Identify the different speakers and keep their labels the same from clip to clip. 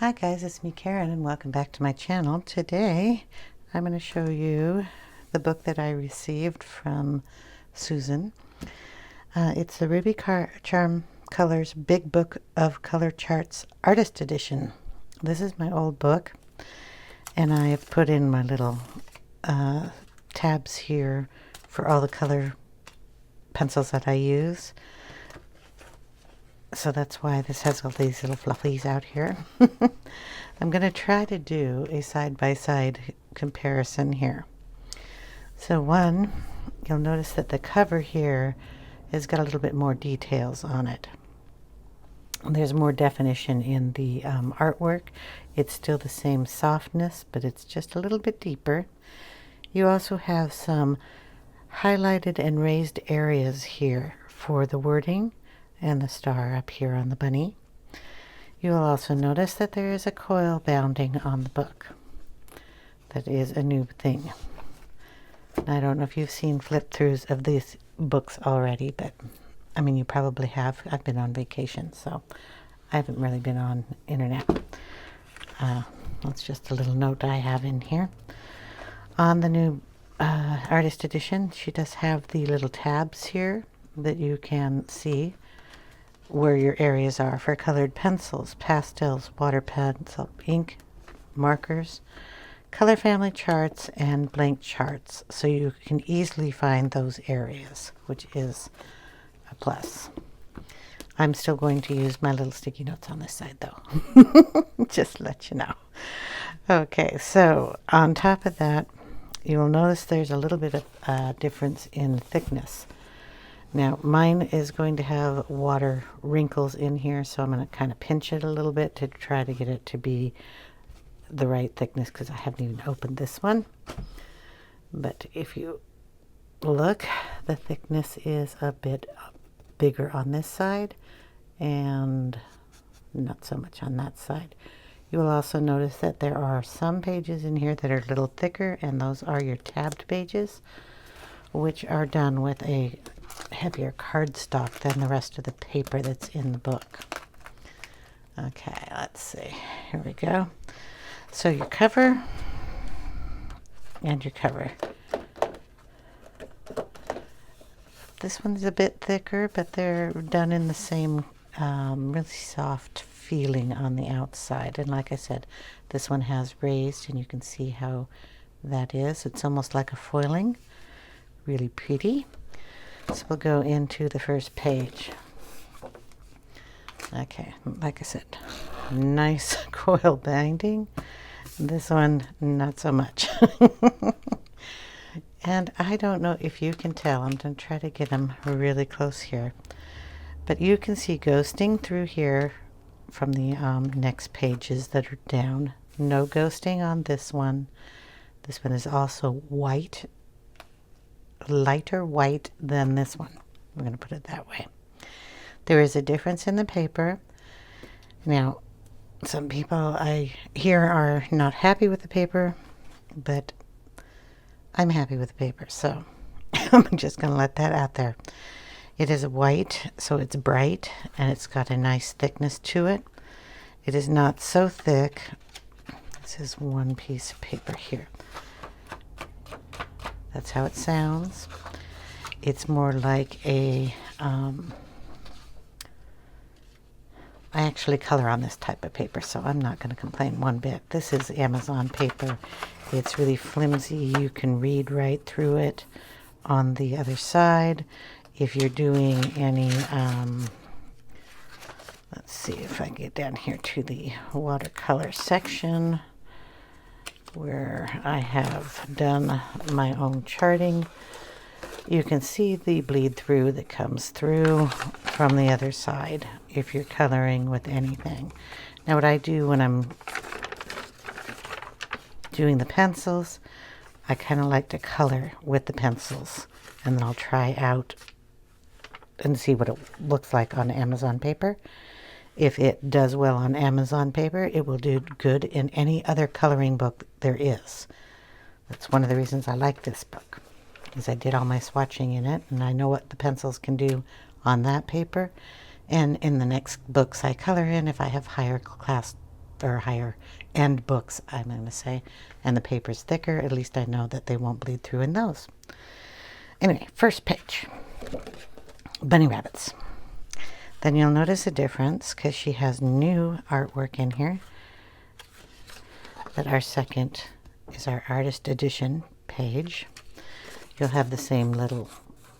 Speaker 1: Hi guys, it's me Karen and welcome back to my channel. Today I'm going to show you the book that I received from Susan. It's the Ruby Charm Colors Big Book of Color Charts Artist Edition. This is my old book and I have put in my little tabs here for all the color pencils that I use. So that's why this has all these little fluffies out here. I'm going to try to do a side-by-side comparison here. So one, you'll notice that the cover here has got a little bit more details on it. There's more definition in the artwork. It's still the same softness, but it's just a little bit deeper. You also have some highlighted and raised areas here for the wording and the star up here on the bunny. You will also notice that there is a coil bounding on the book. That is a new thing. I don't know if you've seen flip-throughs of these books already, but I mean you probably have. I've been on vacation, so I haven't really been on internet. That's just a little note I have in here. On the new artist edition, she does have the little tabs here that you can see where your areas are for colored pencils, pastels, water pencil, ink, markers, color family charts, and blank charts. So you can easily find those areas, which is a plus. I'm still going to use my little sticky notes on this side though. Just to let you know. Okay, so on top of that, you will notice there's a little bit of difference in thickness. Now mine is going to have water wrinkles in here, so I'm going to kind of pinch it a little bit to try to get it to be the right thickness because I haven't even opened this one. But if you look, the thickness is a bit bigger on this side and not so much on that side. You will also notice that there are some pages in here that are a little thicker, and those are your tabbed pages, which are done with a heavier cardstock than the rest of the paper that's in the book. Okay, let's see. Here we go. So your cover and your cover. This one's a bit thicker, but they're done in the same really soft feeling on the outside. And like I said, this one has raised, and you can see how that is. It's almost like a foiling. Really pretty. So we'll go into the first page. Okay, like I said, nice coil binding. This one, not so much. And I don't know if you can tell. I'm going to try to get them really close here. But you can see ghosting through here from the next pages that are down. No ghosting on this one. This one is also white. Lighter white than this one. I'm going to put it that way. There is a difference in the paper. Now, some people I hear are not happy with the paper, but I'm happy with the paper, so I'm just going to let that out there. It is white, so it's bright, and it's got a nice thickness to it. It is not so thick. This is one piece of paper here. That's how it sounds. It's more like a, I actually color on this type of paper, so I'm not going to complain one bit. This is Amazon paper. It's really flimsy. You can read right through it. On the other side, if you're doing any, let's see if I can get down here to the watercolor section, where I have done my own charting. You can see the bleed through that comes through from the other side if you're coloring with anything. Now what I do when I'm doing the pencils, I kind of like to color with the pencils, and then I'll try out and see what it looks like on Amazon paper. If it does well on Amazon paper, it will do good in any other coloring book there is. That's one of the reasons I like this book, because I did all my swatching in it, and I know what the pencils can do on that paper. And in the next books I color in, if I have higher class or higher end books, I'm going to say, and the paper's thicker, at least I know that they won't bleed through in those. Anyway, first page, bunny rabbits. Then you'll notice a difference because she has new artwork in here. But our second is our artist edition page. You'll have the same little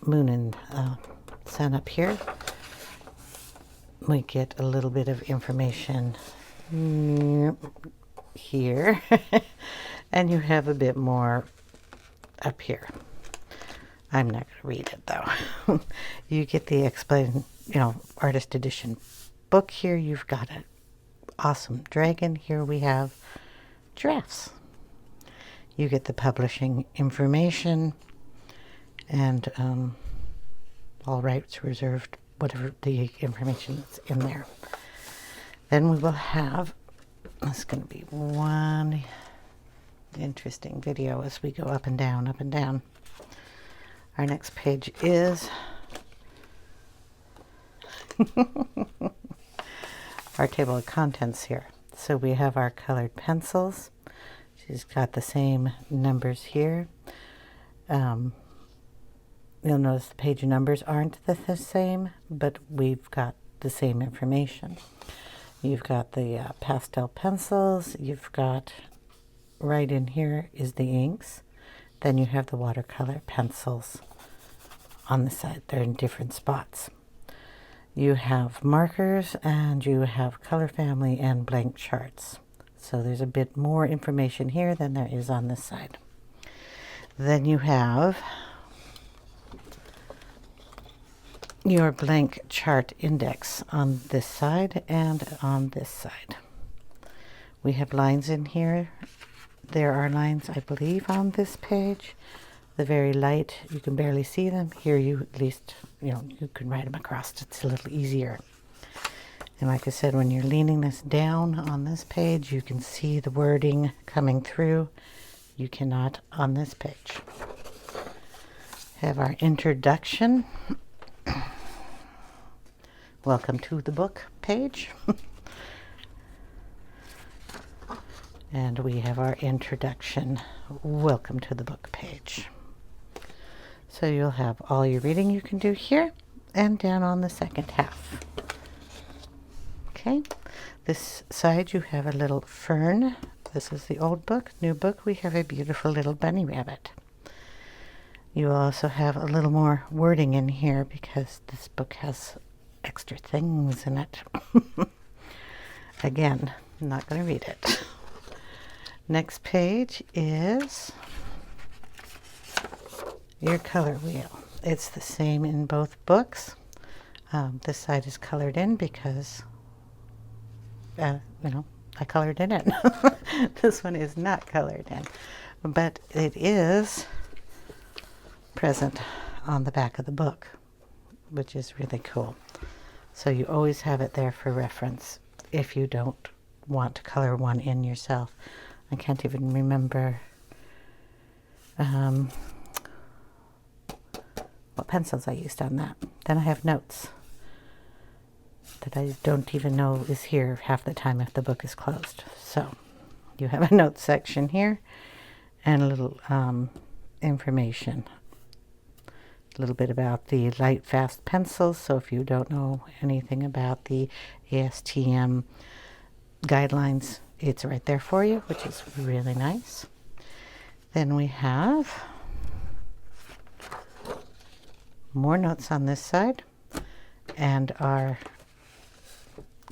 Speaker 1: moon and sun up here. We get a little bit of information here. And you have a bit more up here. I'm not going to read it though. You get the artist edition book here. You've got an awesome dragon. Here we have giraffes. You get the publishing information and all rights reserved, whatever the information is in there. Then we will have, it's going to be one interesting video as we go up and down, up and down. Our next page is our table of contents here. So we have our colored pencils. She's got the same numbers here. You'll notice the page numbers aren't the same, but we've got the same information. You've got the pastel pencils. You've got, right in here is the inks. Then you have the watercolor pencils on the side. They're in different spots. You have markers and you have color family and blank charts. So there's a bit more information here than there is on this side. Then you have your blank chart index on this side and on this side. We have lines in here. There are lines, I believe, on this page. The very light, you can barely see them. Here you at least, you can write them across. It's a little easier. And like I said, when you're leaning this down on this page, you can see the wording coming through. You cannot on this page. Have our introduction. Welcome to the book page. And we have our introduction. Welcome to the book page. So you'll have all your reading you can do here and down on the second half. Okay, this side you have a little fern. This is the old book. New book, we have a beautiful little bunny rabbit. You will also have a little more wording in here because this book has extra things in it. Again, I'm not going to read it. Next page is your color wheel. It's the same in both books. This side is colored in because, I colored it in. This one is not colored in, but it is present on the back of the book, which is really cool. So you always have it there for reference if you don't want to color one in yourself. I can't even remember what pencils I used on that. Then I have notes that I don't even know is here half the time if the book is closed. So you have a notes section here and a little information. A little bit about the light fast pencils. So if you don't know anything about the ASTM guidelines, it's right there for you, which is really nice. Then we have more notes on this side, and our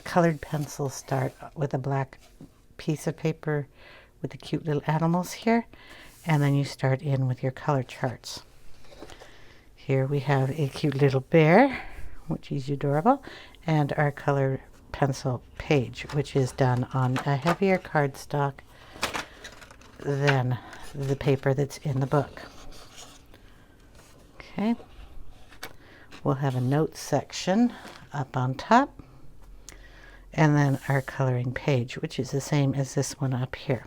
Speaker 1: colored pencils start with a black piece of paper with the cute little animals here, and then you start in with your color charts. Here we have a cute little bear, which is adorable, and our color pencil page, which is done on a heavier cardstock than the paper that's in the book. Okay, we'll have a notes section up on top, and then our coloring page, which is the same as this one up here.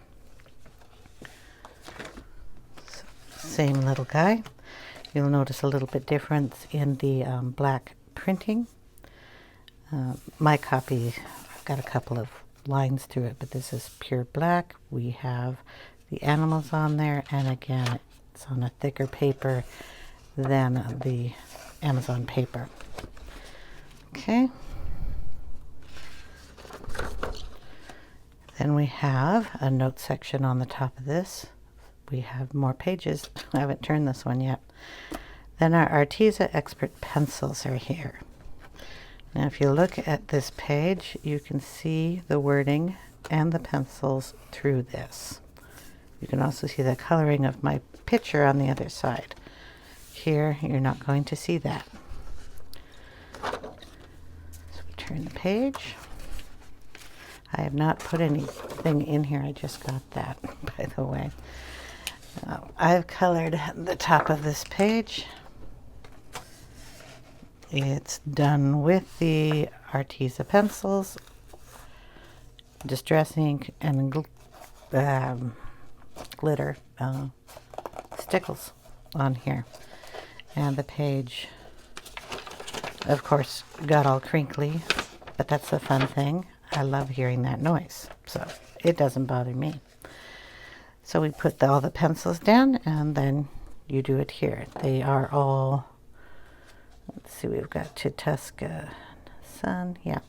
Speaker 1: So, same little guy. You'll notice a little bit difference in the black printing. My copy, I've got a couple of lines through it, but this is pure black. We have the animals on there, and again, it's on a thicker paper than the Amazon paper. Okay. Then we have a note section on the top of this. We have more pages. I haven't turned this one yet. Then our Arteza Expert pencils are here. Now if you look at this page, you can see the wording and the pencils through this. You can also see the coloring of my picture on the other side. Here, you're not going to see that. So we turn the page. I have not put anything in here. I just got that, by the way. I've colored the top of this page. It's done with the Arteza pencils, Distress ink, and glitter stickles on here. And the page, of course, got all crinkly, but that's the fun thing. I love hearing that noise, so it doesn't bother me. So we put all the pencils down, and then you do it here. They are all, let's see, we've got Tutusca Sun. Yeah,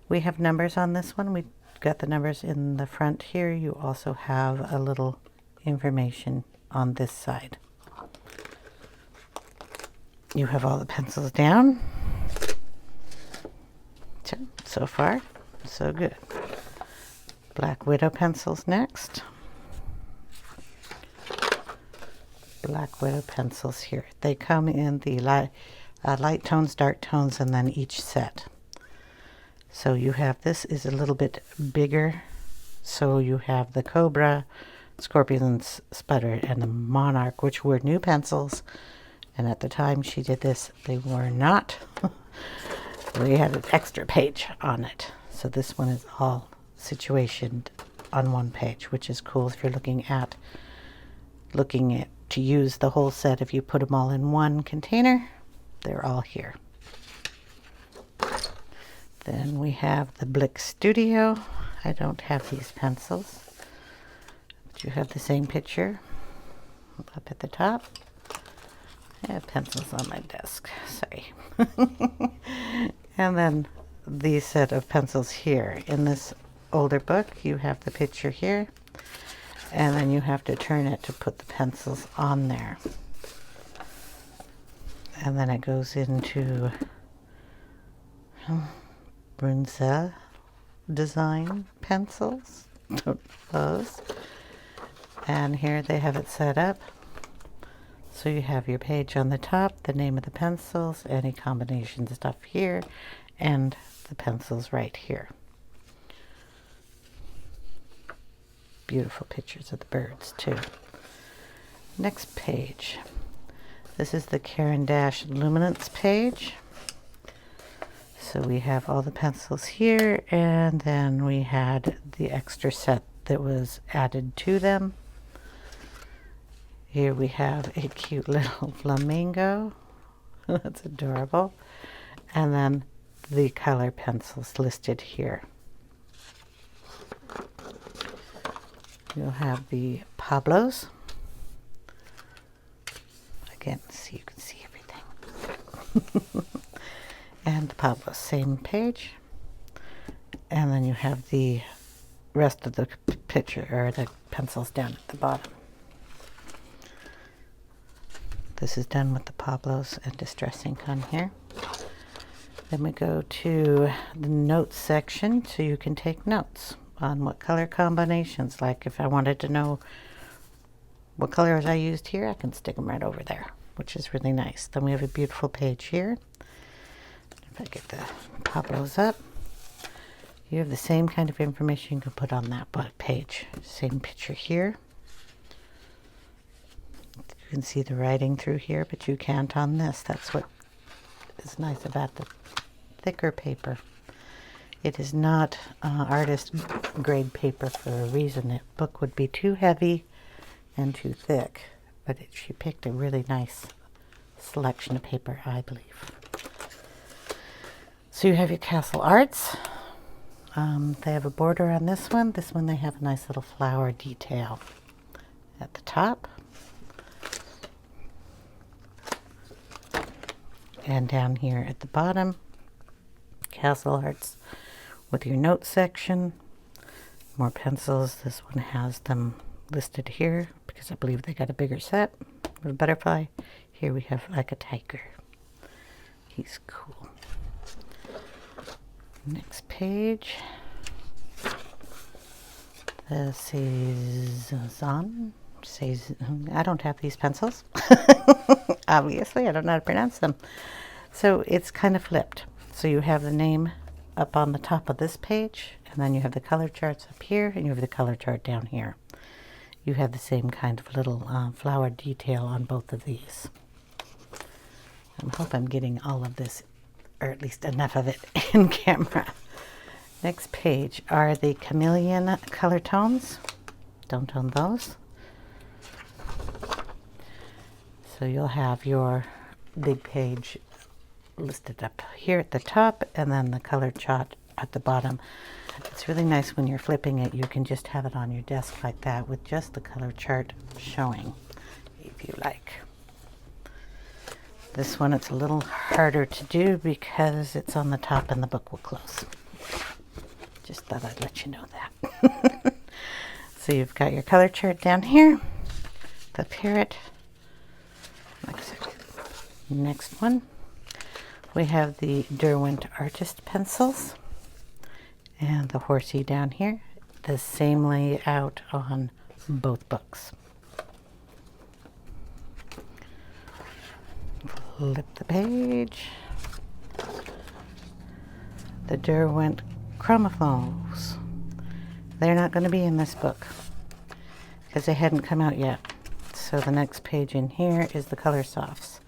Speaker 1: we have numbers on this one. We got the numbers in the front here. You also have a little information on this side. You have all the pencils down. So far, so good. Black Widow pencils next. Black Widow pencils here. They come in the light tones, dark tones, and then each set. So you have, this is a little bit bigger. So you have the Cobra, Scorpion, Sputter, and the Monarch, which were new pencils. And at the time she did this, they were not. We had an extra page on it. So this one is all situationed on one page, which is cool if you're looking at to use the whole set. If you put them all in one container, they're all here. Then we have the Blick Studio. I don't have these pencils, but you have the same picture up at the top. I have pencils on my desk, sorry. And then the set of pencils here. In this older book, you have the picture here, and then you have to turn it to put the pencils on there. And then it goes into Brunswick design pencils, those. And here they have it set up. So you have your page on the top, the name of the pencils, any combination stuff here, and the pencils right here. Beautiful pictures of the birds too. Next page. This is the Caran d'Ache Luminance page. So we have all the pencils here, and then we had the extra set that was added to them. Here we have a cute little flamingo. That's adorable. And then the color pencils listed here. You'll have the Pablos. Again, so you can see everything. And the Pablos, same page. And then you have the rest of the picture, or the pencils down at the bottom. This is done with the Pablos and Distress ink on here. Then we go to the notes section, so you can take notes on what color combinations. Like if I wanted to know what colors I used here, I can stick them right over there, which is really nice. Then we have a beautiful page here. If I get the Pablos up, you have the same kind of information you can put on that page. Same picture here. You can see the writing through here, but you can't on this. That's what is nice about the thicker paper. It is not artist grade paper for a reason. The book would be too heavy and too thick, but she picked a really nice selection of paper, I believe. So you have your Castle Arts. They have a border on this one. This one they have a nice little flower detail at the top. And down here at the bottom, castle hearts with your note section. More pencils. This one has them listed here because I believe they got a bigger set with a butterfly. Here we have like a tiger. He's cool. Next page. The Cezanne. I don't have these pencils. Obviously, I don't know how to pronounce them. So it's kind of flipped. So you have the name up on the top of this page, and then you have the color charts up here, and you have the color chart down here. You have the same kind of little flower detail on both of these. I hope I'm getting all of this, or at least enough of it, in camera. Next page are the Chameleon color tones. Don't own those. So you'll have your big page listed up here at the top, and then the color chart at the bottom. It's really nice when you're flipping it. You can just have it on your desk like that with just the color chart showing, if you like. This one, it's a little harder to do because it's on the top and the book will close. Just thought I'd let you know that. So you've got your color chart down here, the parrot. Next one, we have the Derwent Artist Pencils and the horsey down here. The same layout on both books. Flip the page. The Derwent Chromophos. They're not going to be in this book because they hadn't come out yet. So the next page in here is the color softs.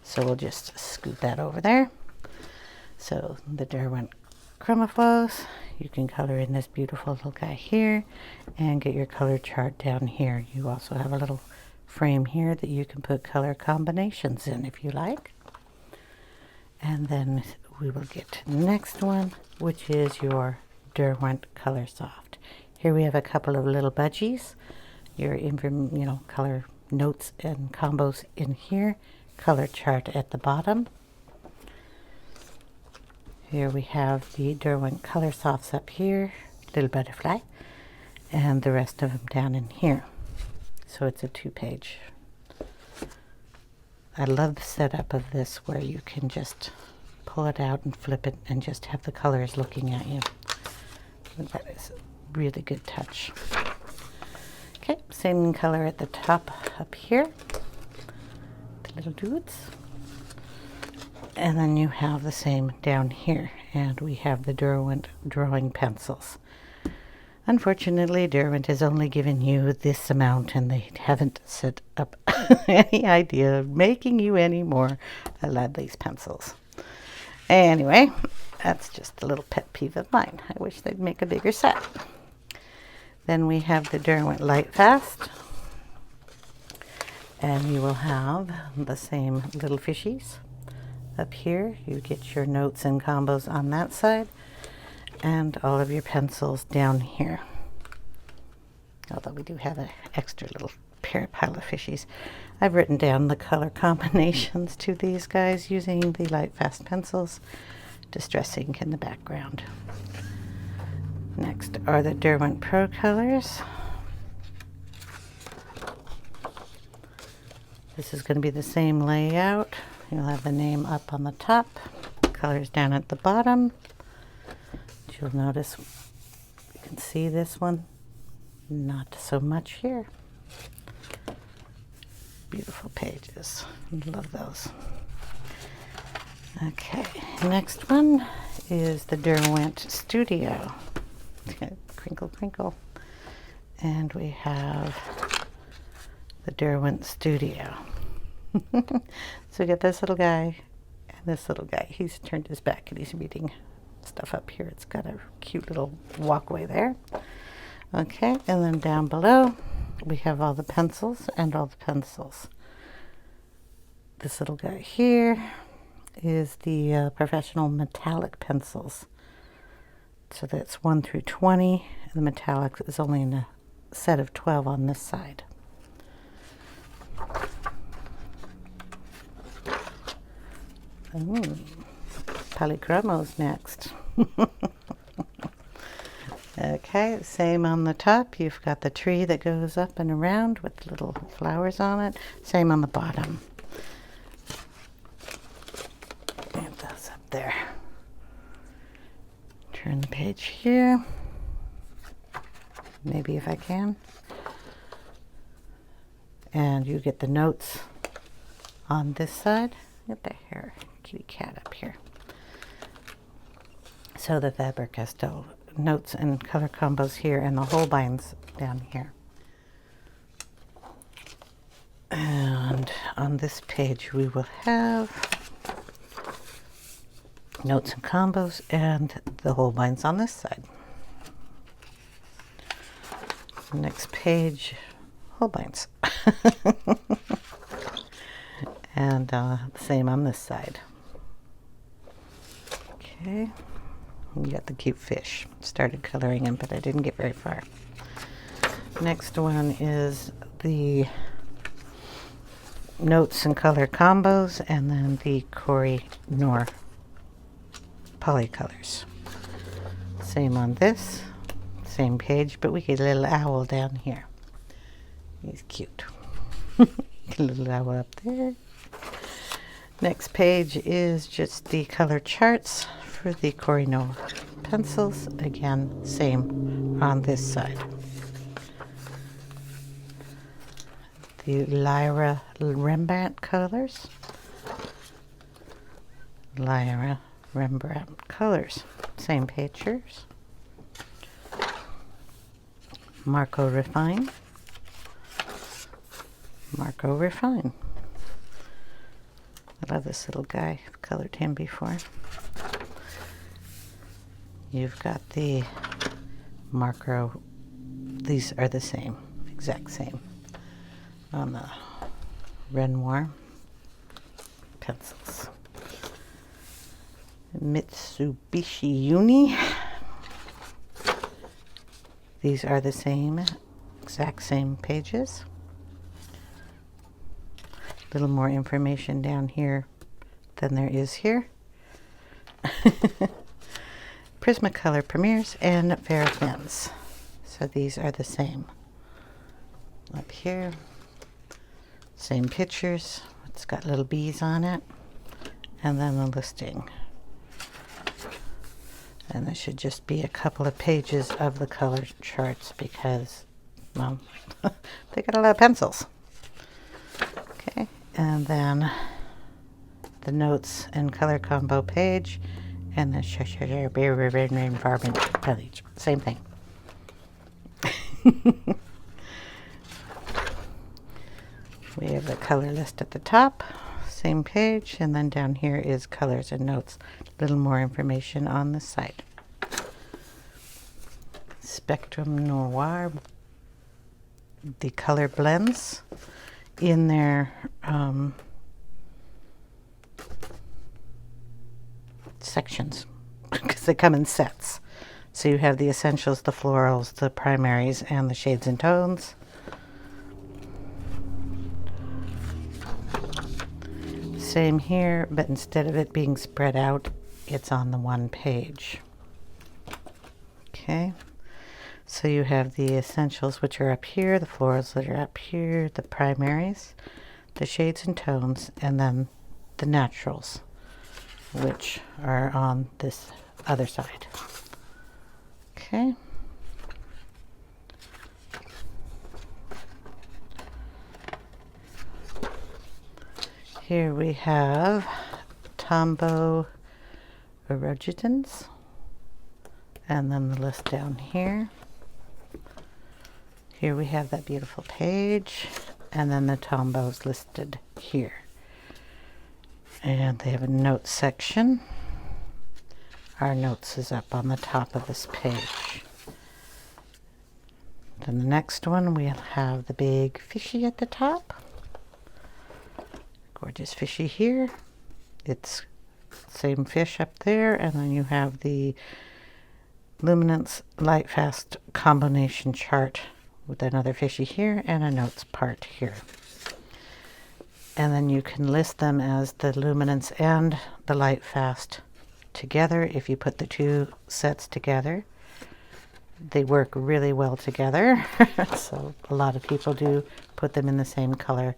Speaker 1: So we'll just scoot that over there. So the Derwent Chromophos, you can color in this beautiful little guy here and get your color chart down here. You also have a little frame here that you can put color combinations in if you like. And then we will get to the next one, which is your Derwent Color Soft. Here we have a couple of little budgies. Your color notes and combos in here. Color chart at the bottom. Here we have the Derwent Color Softs up here, little butterfly, and the rest of them down in here. So it's a 2-page. I love the setup of this where you can just pull it out and flip it and just have the colors looking at you. That is a really good touch. Okay, same color at the top up here. Little dudes, and then you have the same down here, and we have the Derwent drawing pencils. Unfortunately, Derwent has only given you this amount, and they haven't set up any idea of making you any more. I love these pencils. Anyway, that's just a little pet peeve of mine. I wish they'd make a bigger set. Then we have the Derwent Light Fast. And you will have the same little fishies up here. You get your notes and combos on that side, and all of your pencils down here. Although we do have an extra little pile of fishies. I've written down the color combinations to these guys using the Light Fast pencils. Distress ink in the background. Next are the Derwent Pro Colors. This is going to be the same layout. You'll have the name up on the top, colors down at the bottom. You'll notice you can see this one, not so much here. Beautiful pages. Love those. Okay, next one is the Derwent Studio. Crinkle, crinkle. And we have the Derwent Studio. So we got this little guy and this little guy. He's turned his back and he's reading stuff up here. It's got a cute little walkway there. Okay, and then down below we have all the pencils and all the pencils. This little guy here is the professional metallic pencils. So that's 1 through 20, and the metallic is only in a set of 12 on this side. Ooh, Polychromos next. Okay, same on the top. You've got the tree that goes up and around with little flowers on it. Same on the bottom. Get those up there. Turn the page here. Maybe if I can. And you get the notes on this side. Get the hair, kitty cat up here. So the Faber-Castell notes and color combos here, and the Holbein's down here. And on this page we will have notes and combos and the Holbein's on this side. Next page, Holbein's. And same on this side. Okay. You got the cute fish. Started coloring him, but I didn't get very far. Next one is the notes and color combos, and then the Koh-i-Noor Polycolors. Same on this, same page, but we get a little owl down here. He's cute. A little owl up there. Next page is just the color charts for the Coil pencils. Again, same on this side. The Lyra Rembrandt colors. Lyra Rembrandt colors. Same pictures. Marco Refine. Marco Refine. I love this little guy. I've colored him before. You've got the Marco. These are the same, exact same, on the Renoir pencils. Mitsubishi Uni. These are the same, exact same pages. A little more information down here than there is here. Prismacolor Premieres and Verifins. So these are the same. Up here, same pictures. It's got little bees on it. And then the listing. And there should just be a couple of pages of the color charts because, well, they got a lot of pencils. Okay, and then the notes and color combo page, and the page. Same thing. We have the color list at the top, same page, and then down here is colors and notes. A little more information on the side. Spectrum Noir, the color blends in their sections because they come in sets. So you have the essentials, the florals, the primaries, and the shades and tones. Same here, but instead of it being spread out, it's on the one page. Okay, so you have the essentials, which are up here, the florals that are up here, the primaries, the shades and tones, and then the naturals, which are on this other side. Okay. Here we have Tombow Orangutans, and then the list down here. Here we have that beautiful page, and then the Tombows listed here. And they have a notes section. Our notes is up on the top of this page. Then the next one, we'll have the big fishy at the top. Gorgeous fishy here. It's same fish up there, and then you have the Luminance light fast combination chart with another fishy here and a notes part here. And then you can list them as the Luminance and the light fast together. If you put the two sets together, they work really well together. So a lot of people do put them in the same color.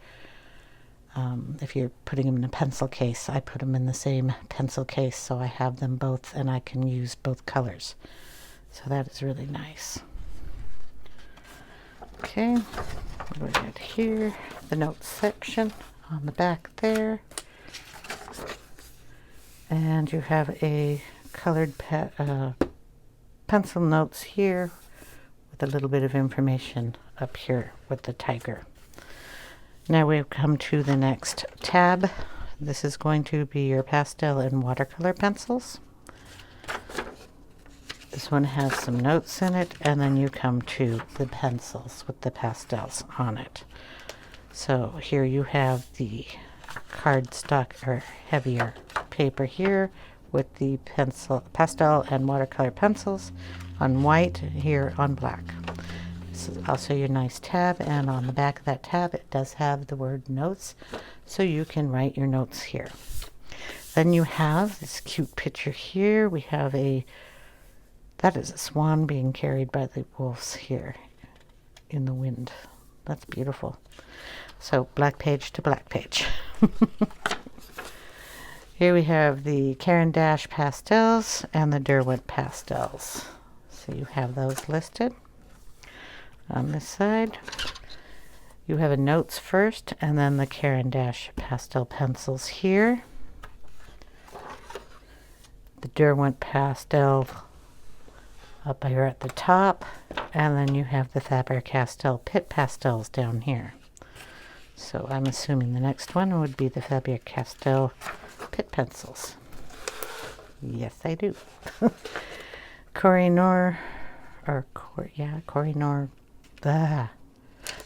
Speaker 1: If you're putting them in a pencil case, I put them in the same pencil case, so I have them both and I can use both colors. So that is really nice. Okay, we'll get here, the notes section on the back there. And you have a colored pencil notes here with a little bit of information up here with the tiger. Now we've come to the next tab. This is going to be your pastel and watercolor pencils. This one has some notes in it, and then you come to the pencils with the pastels on it. So here you have the cardstock or heavier paper here with the pastel and watercolor pencils on white, here on black. This is also your nice tab, and on the back of that tab it does have the word notes, so you can write your notes here. Then you have this cute picture here. We have that is a swan being carried by the wolves here in the wind. That's beautiful. So black page to black page. Here we have the Caran d'Ache pastels and the Derwent pastels. So you have those listed. On this side, you have a notes first, and then the Caran d'Ache pastel pencils here. The Derwent pastel up here at the top, and then you have the Faber-Castell Pitt pastels down here. So I'm assuming the next one would be the Faber-Castell Pitt pencils. Yes, I do. Kohinoor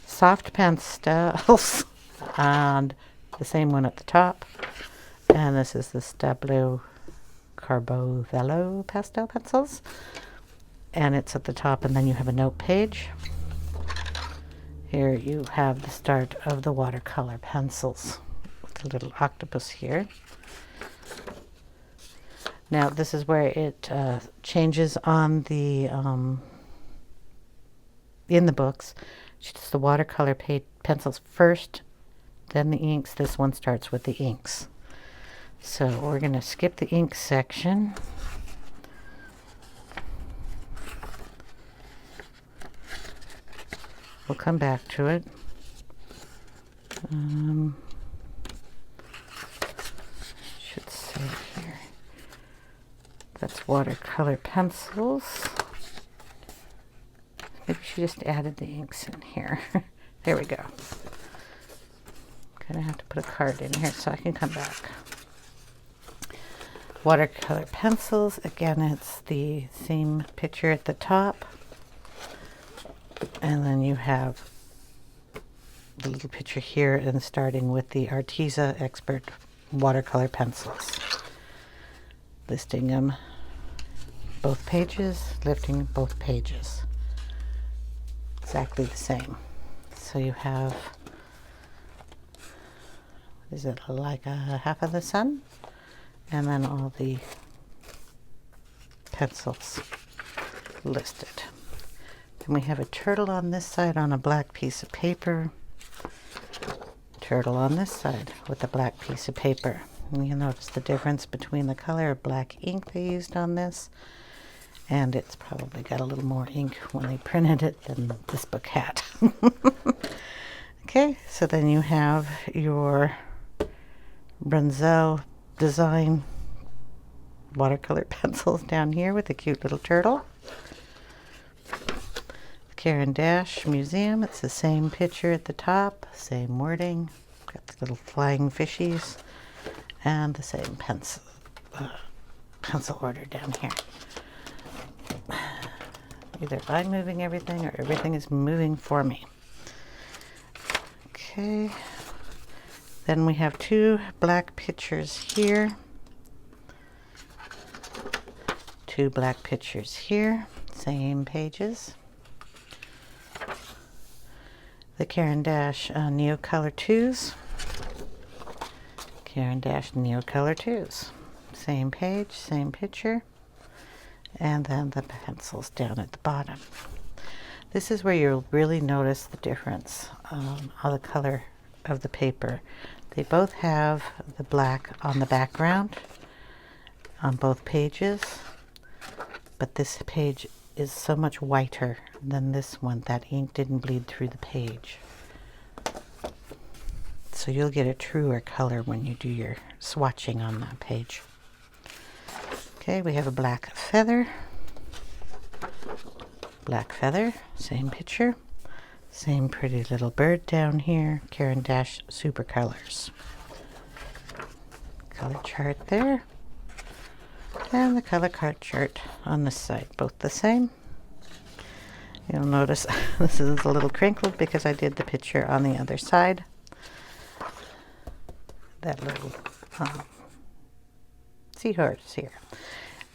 Speaker 1: soft pastels, and the same one at the top. And this is the Stabilo Carbovello pastel pencils, and it's at the top, and then you have a note page. Here you have the start of the watercolor pencils with a little octopus here. Now this is where it changes on the in the books. It's the watercolor pencils first, then the inks. This one starts with the inks. So we're going to skip the ink section. We'll come back to it. Should say here. That's watercolor pencils. Maybe she just added the inks in here. There we go. Gonna have to put a card in here so I can come back. Watercolor pencils. Again, it's the same picture at the top. And then you have the little picture here, and starting with the Arteza Expert watercolor pencils. Listing them both pages, lifting both pages. Exactly the same. So you have, is it like a half of the sun? And then all the pencils listed. Then we have a turtle on this side on a black piece of paper. Turtle on this side with a black piece of paper. And you'll notice the difference between the color of black ink they used on this, and it's probably got a little more ink when they printed it than this book had. Okay, so then you have your Brunswick design watercolor pencils down here with a cute little turtle. Caran d'Ache Museum, it's the same picture at the top, same wording, got the little flying fishies, and the same pencil order down here. Either I'm moving everything or everything is moving for me. Okay, then we have two black pictures here. two black pictures here, same pages. The Caran d'Ache Neocolor 2s. Caran d'Ache Neocolor 2s. Same page, same picture. And then the pencils down at the bottom. This is where you'll really notice the difference of the color of the paper. They both have the black on the background on both pages, but this page is so much whiter than this one. That ink didn't bleed through the page. So you'll get a truer color when you do your swatching on that page. Okay, we have a black feather. Black feather, same picture. Same pretty little bird down here. Caran d'Ache Super Colors. Color chart there. And the color card chart on this side, both the same. You'll notice this is a little crinkled because I did the picture on the other side. That little seahorse here.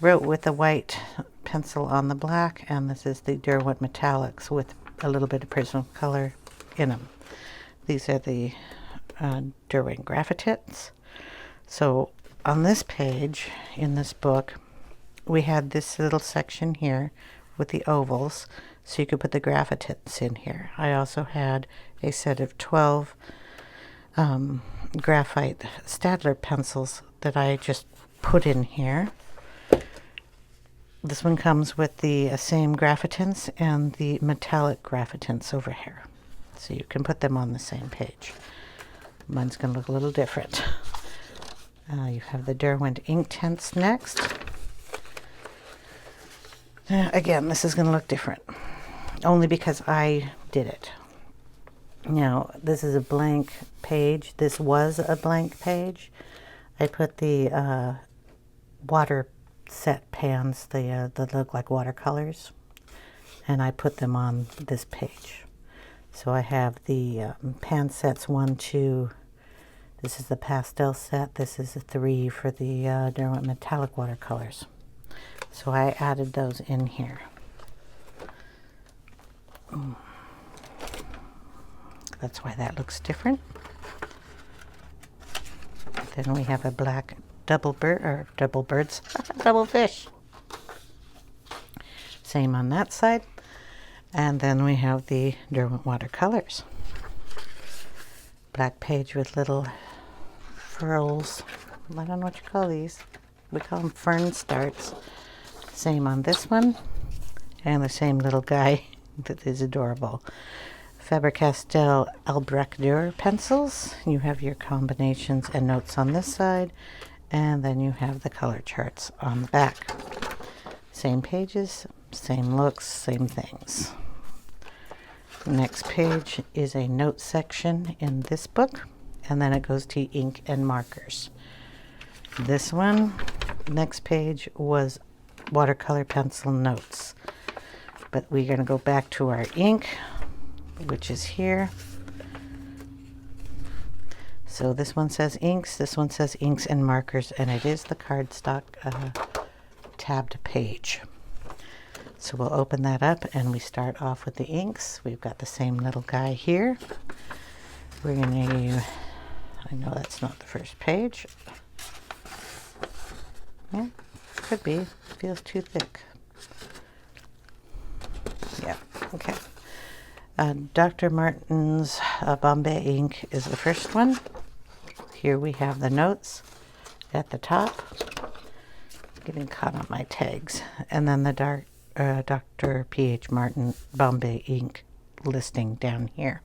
Speaker 1: Wrote with a white pencil on the black, and this is the Derwent Metallics with a little bit of Prismacolor in them. These are the Derwent Graphitics. So on this page in this book, we had this little section here with the ovals, so you could put the Graphitics in here. I also had a set of 12 graphite Staedtler pencils that I just put in here. This one comes with the same graphitins and the metallic graphitins over here. So you can put them on the same page. Mine's going to look a little different. You have the Derwent Inktense next. Again, this is going to look different, only because I did it. Now, this is a blank page. This was a blank page. I put the water set pans, they look like watercolors, and I put them on this page. So I have the pan sets 1, 2. This is the pastel set. This is a 3 for the Derwent metallic watercolors. So I added those in here. That's why that looks different. Then we have a black double birds, double fish. Same on that side. And then we have the Derwent watercolors. Black page with little furls. I don't know what you call these. We call them fern starts. Same on this one. And the same little guy that is adorable. Faber-Castell Albrecht pencils. You have your combinations and notes on this side. And then you have the color charts on the back. Same pages, same looks, same things. Next page is a note section in this book, and then it goes to ink and markers. This one, next page, was watercolor pencil notes. But we're going to go back to our ink, which is here. So this one says inks, this one says inks and markers, and it is the cardstock tabbed page. So we'll open that up and we start off with the inks. We've got the same little guy here. We're going to, I know that's not the first page. Yeah, could be. Feels too thick. Yeah, okay. Dr. Martin's Bombay ink is the first one. Here we have the notes at the top. Getting caught on my tags. And then the Dr. P.H. Martin Bombay ink listing down here.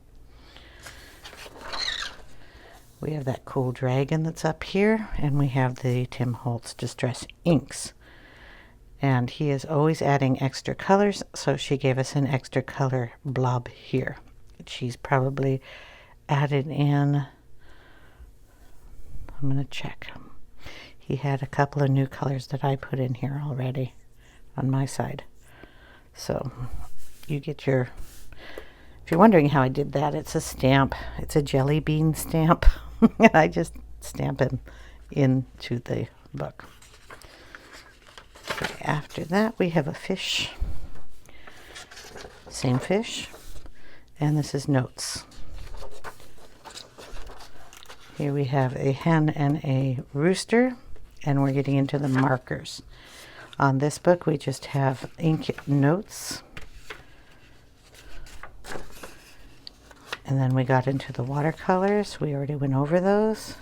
Speaker 1: We have that cool dragon that's up here, and we have the Tim Holtz Distress inks. And he is always adding extra colors, so she gave us an extra color blob here. She's probably added in, I'm going to check. He had a couple of new colors that I put in here already on my side. So you get your, if you're wondering how I did that, it's a stamp. It's a jelly bean stamp. I just stamp him into the book. Okay, after that we have a fish. Same fish. And this is notes. Here we have a hen and a rooster, and we're getting into the markers. On this book we just have ink notes. And then we got into the watercolors. We already went over those.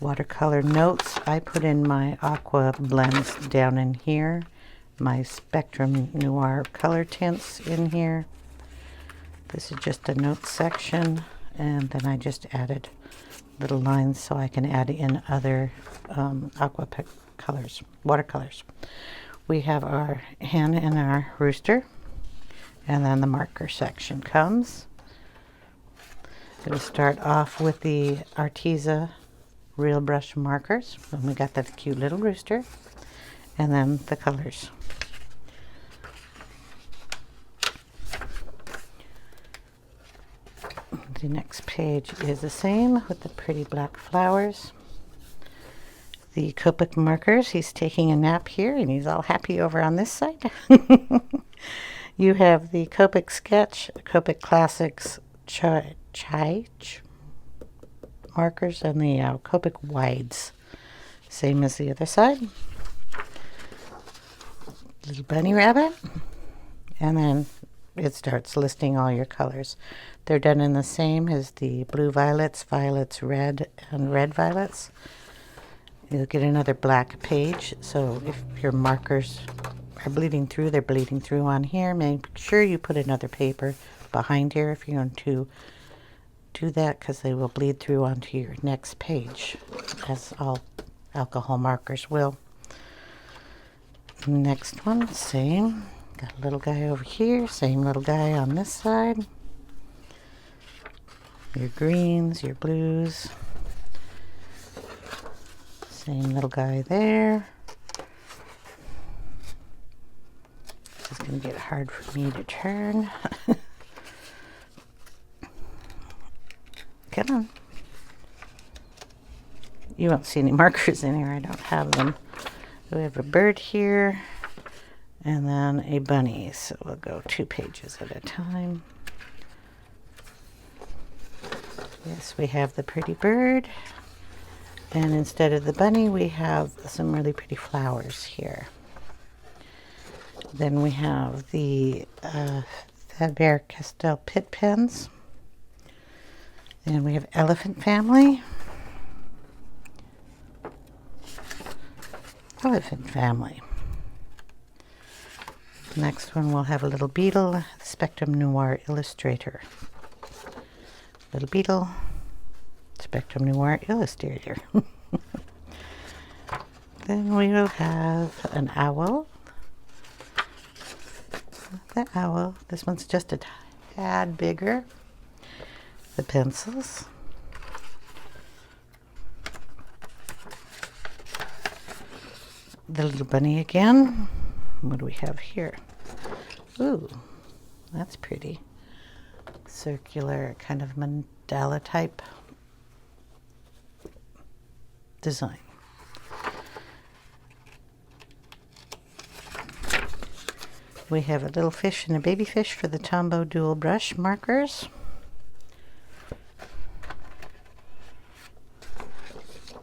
Speaker 1: Watercolor notes. I put in my aqua blends down in here. My Spectrum Noir color tints in here. This is just a notes section. And then I just added little lines so I can add in other aqua colors, watercolors. We have our hen and our rooster, and then the marker section comes. It'll start off with the Arteza real brush markers, and we got that cute little rooster, and then the colors. The next page is the same with the pretty black flowers. The Copic markers, he's taking a nap here and he's all happy over on this side. You have the Copic Sketch, Copic Classics, Chai markers, and the Copic Wides. Same as the other side. Little bunny rabbit. And then it starts listing all your colors. They're done in the same as the blue violets, violets, red, and red violets. You'll get another black page, so if your markers are bleeding through, they're bleeding through on here. Make sure you put another paper behind here if you're going to do that, because they will bleed through onto your next page, as all alcohol markers will. Next one, same. Got a little guy over here, same little guy on this side. Your greens, your blues. Same little guy there. This is going to get hard for me to turn. Come on. You won't see any markers in here. I don't have them. We have a bird here, and then a bunny. So we'll go 2 pages at a time. Yes, we have the pretty bird. And instead of the bunny, we have some really pretty flowers here. Then we have the Faber-Castell Pitt pens. And we have Elephant Family. Elephant Family. Next one we'll have a little Beetle, Spectrum Noir Illustrator. Little Beetle, Spectrum Noir Illustrator. Then we will have an owl. The owl, this one's just a tad bigger. The pencils. The little bunny again. What do we have here? Ooh, that's pretty. Circular kind of mandala type design. We have a little fish and a baby fish for the Tombow dual brush markers.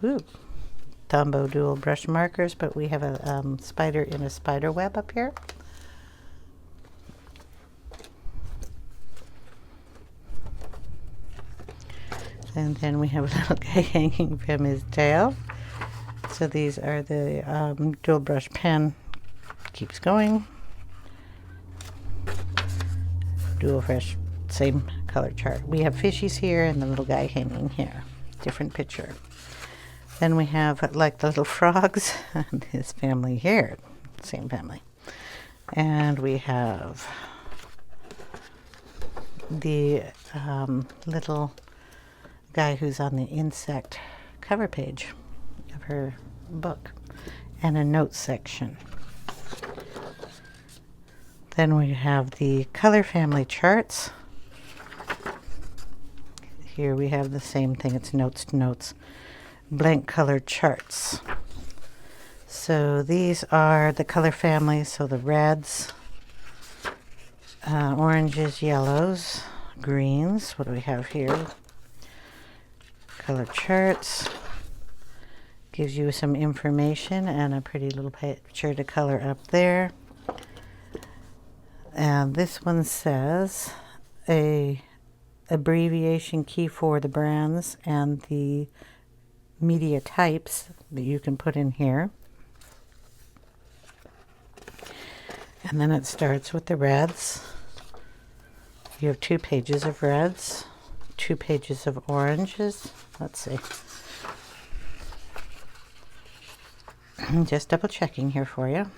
Speaker 1: Ooh, Tombow dual brush markers, but we have a spider in a spider web up here. And then we have a little guy hanging from his tail. So these are the dual brush pen. Keeps going. Dual brush, same color chart. We have fishies here and the little guy hanging here. Different picture. Then we have like the little frogs and his family here. Same family. And we have the little guy who's on the insect cover page of her book, and a notes section. Then we have the color family charts. Here we have the same thing, it's notes to notes. blank color charts. So these are the color families, so the reds, oranges, yellows, greens. What do we have here? Color charts. Gives you some information and a pretty little picture to color up there. And this one says a abbreviation key for the brands and the media types that you can put in here. And then it starts with the reds. You have 2 pages of reds, 2 pages of oranges. Let's see. Just double checking here for you.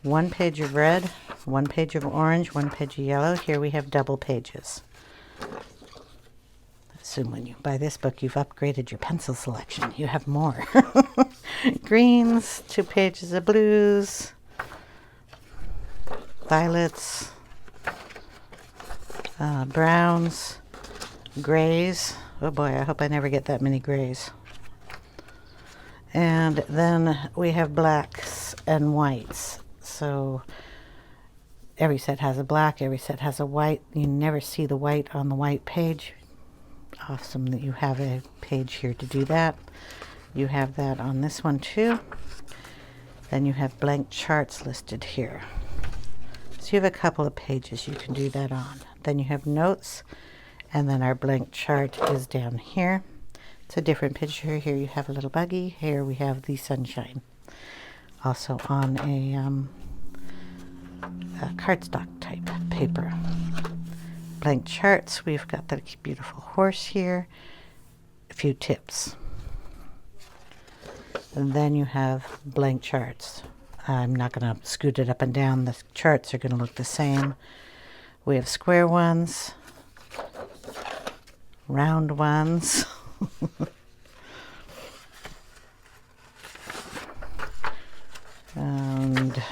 Speaker 1: 1 page of red, 1 page of orange, 1 page of yellow. Here we have double pages. Assume when you buy this book, you've upgraded your pencil selection. You have more. Greens, 2 pages of blues, violets, browns, grays. Oh boy, I hope I never get that many grays. And then we have blacks and whites. So every set has a black, every set has a white. You never see the white on the white page. Awesome that you have a page here to do that. You have that on this one too. Then you have blank charts listed here. So you have a couple of pages you can do that on. Then you have notes, and then our blank chart is down here. It's a different picture. Here you have a little buggy. Here we have the sunshine. Also on a cardstock type paper. Blank charts. We've got the beautiful horse here. A few tips. And then you have blank charts. I'm not going to scoot it up and down. The charts are going to look the same. We have square ones, round ones, and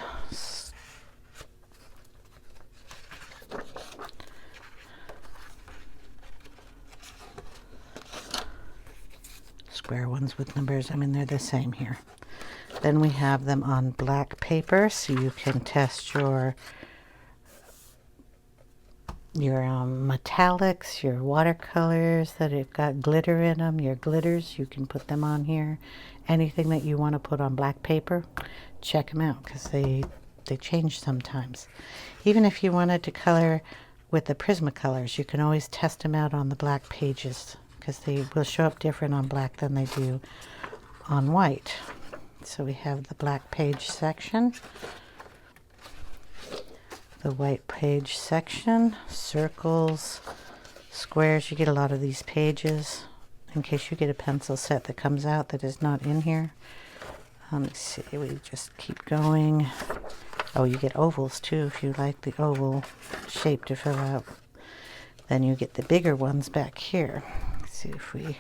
Speaker 1: square ones with numbers. I mean, they're the same here. Then we have them on black paper, so you can test your metallics, your watercolors that have got glitter in them, your glitters, you can put them on here. Anything that you want to put on black paper, check them out because they change sometimes. Even if you wanted to color with the Prismacolors, you can always test them out on the black pages because they will show up different on black than they do on white. So we have the black page section, the white page section, circles, squares. You get a lot of these pages in case you get a pencil set that comes out that is not in here. Let's see, we just keep going. Oh, you get ovals too if you like the oval shape to fill out. Then you get the bigger ones back here. Let's see if we...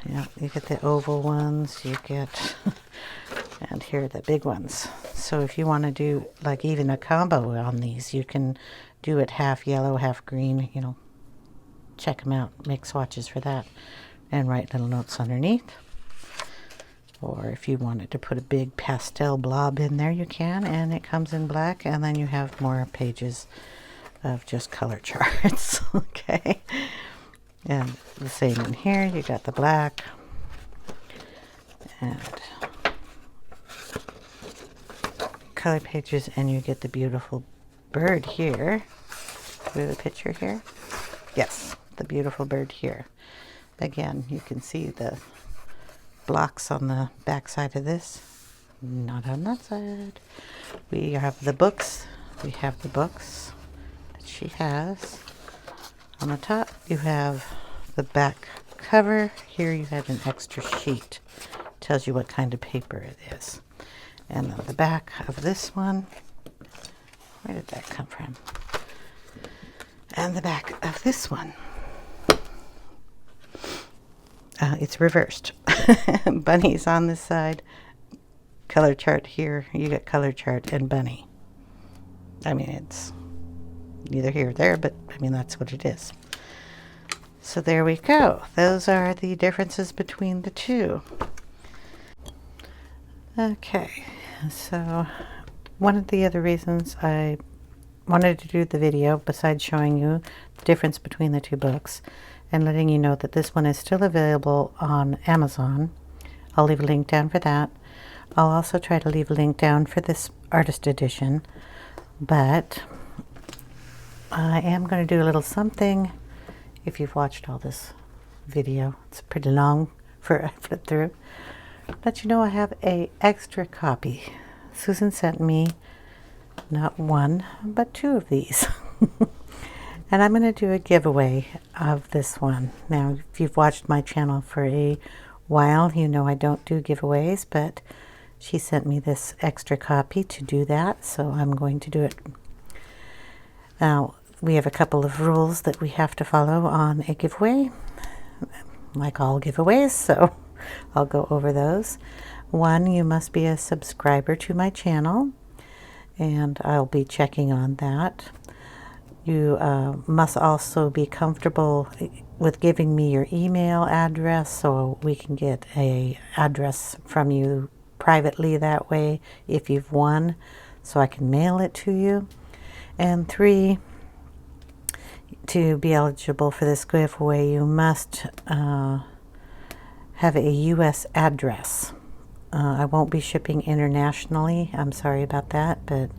Speaker 1: Yeah, you get the oval ones, you get, and here are the big ones. So if you want to do like even a combo on these, you can do it half yellow, half green, you know, check them out, make swatches for that, and write little notes underneath. Or if you wanted to put a big pastel blob in there, you can, and it comes in black, and then you have more pages of just color charts, okay? And the same in here, you got the black, and color pages, and you get the beautiful bird here. Do we have a picture here? Yes, the beautiful bird here. Again, you can see the blocks on the back side of this, not on that side. We have the books. We have the books that she has. On the top, you have the back cover. Here you have an extra sheet. Tells you what kind of paper it is. And then the back of this one, where did that come from? And the back of this one. It's reversed. Bunny's on this side. Color chart here. You get color chart and bunny. I mean, it's neither here or there, but I mean, that's what it is. So there we go. Those are the differences between the two. Okay, so one of the other reasons I wanted to do the video, besides showing you the difference between the two books and letting you know that this one is still available on Amazon. I'll leave a link down for that. I'll also try to leave a link down for this artist edition, but I am going to do a little something. If you've watched all this video, it's pretty long for I flip through. Let you know I have a extra copy. Susan sent me not one, but two of these. And I'm going to do a giveaway of this one. Now, if you've watched my channel for a while, you know I don't do giveaways, but she sent me this extra copy to do that, so I'm going to do it. Now, we have a couple of rules that we have to follow on a giveaway, like all giveaways, so I'll go over those. One, you must be a subscriber to my channel, and I'll be checking on that. You must also be comfortable with giving me your email address so we can get an address from you privately that way if you've won, so I can mail it to you. And three, to be eligible for this giveaway, you must have a U.S. address. I won't be shipping internationally. I'm sorry about that, but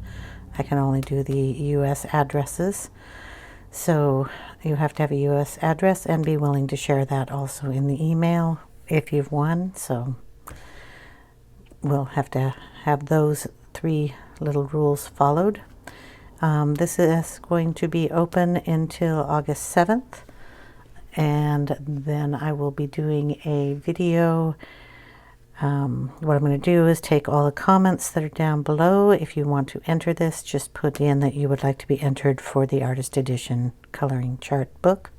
Speaker 1: I can only do the U.S. addresses. So you have to have a U.S. address and be willing to share that also in the email if you've won. So we'll have to have those three little rules followed. This is going to be open until August 7th. And then I will be doing a video. What I'm going to do is take all the comments that are down below. If you want to enter this, just put in that you would like to be entered for the Artist Edition coloring chart book.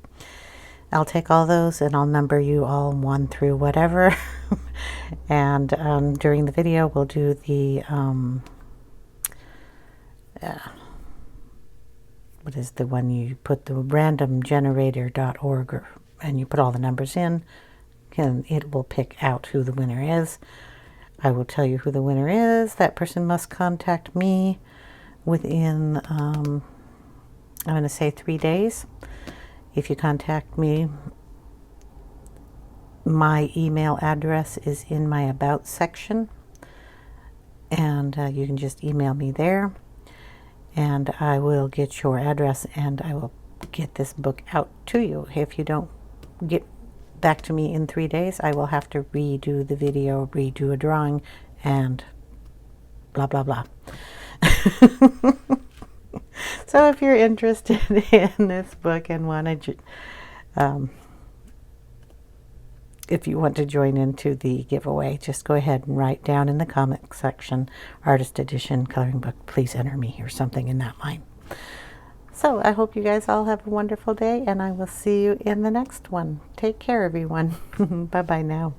Speaker 1: I'll take all those and I'll number you all 1 through whatever. And during the video, we'll do the, what is the one you put the randomgenerator.org and you put all the numbers in. And it will pick out who the winner is. I will tell you who the winner is. That person must contact me within, I'm going to say 3 days. If you contact me, my email address is in my About section. And you can just email me there. And I will get your address and I will get this book out to you. If you don't get back to me in 3 days, I will have to redo the video, redo a drawing, and blah, blah, blah. So if you're interested in this book and want to, if you want to join into the giveaway, just go ahead and write down in the comment section, Artist Edition coloring book, please enter me, or something in that line. So I hope you guys all have a wonderful day, and I will see you in the next one. Take care, everyone. Bye-bye now.